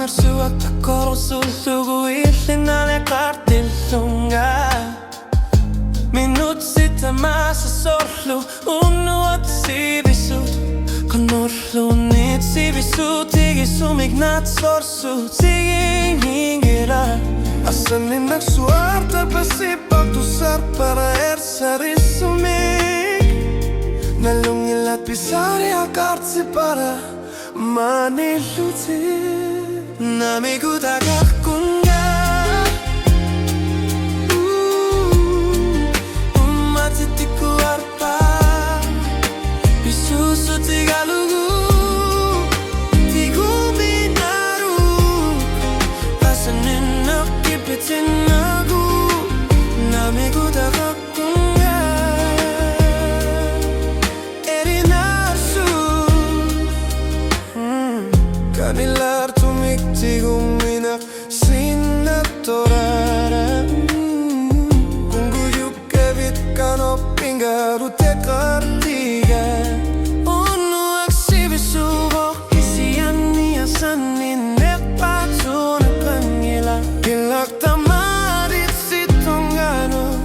suot ako suluguin alle kartillunga minut sitä maassa sorlu unuat sivisut konorlu niit sivisut tigi sumignat sorsu tigi hingira asanin nagsuarta pasipag tusar para ersarissumig nalungilat pisari akartsi para maniluti namigudagakkunga umatitiku arpa bisusu tigalugu tiguminaru asanin akipitinagu namigudagakkunga Kanilar tumigtiguminak sinatorara Kung guyuk kevit kano pingaru te kartiga Unu aksibisubo isian niyasan inepatuna pangila Ilak tamarit sitongano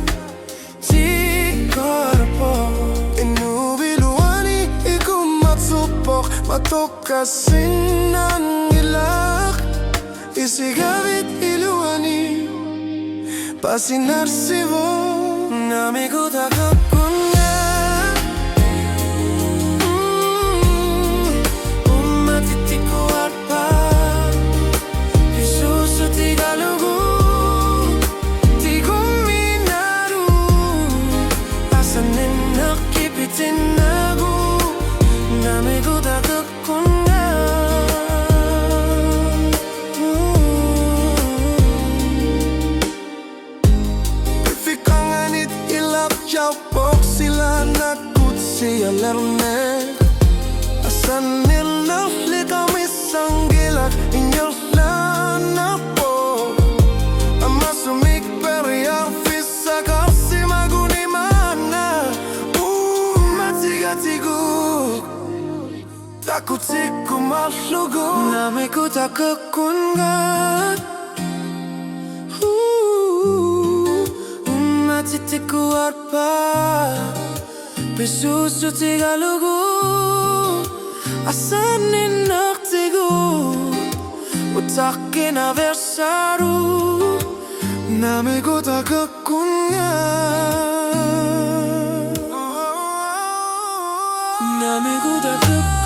ti korpo Inubiluani ikumatsupok matokasin Ilak isigabit iluani pasinarsivo namigudagakkunga umatitiku arpa isusu tigalugu tiguminaru asanin nakipitinagu namigudagakkunga sila nakut siya lerme asan nila likamisang gilak inyol na po amasumik periar fisa kasi magunimana matigatiguk takut siku malugo namiku takakkungat Matitiku arpa bisusu tigalugu asanin naktigu utakin aversaru namigudagakkunga namigudagakkunga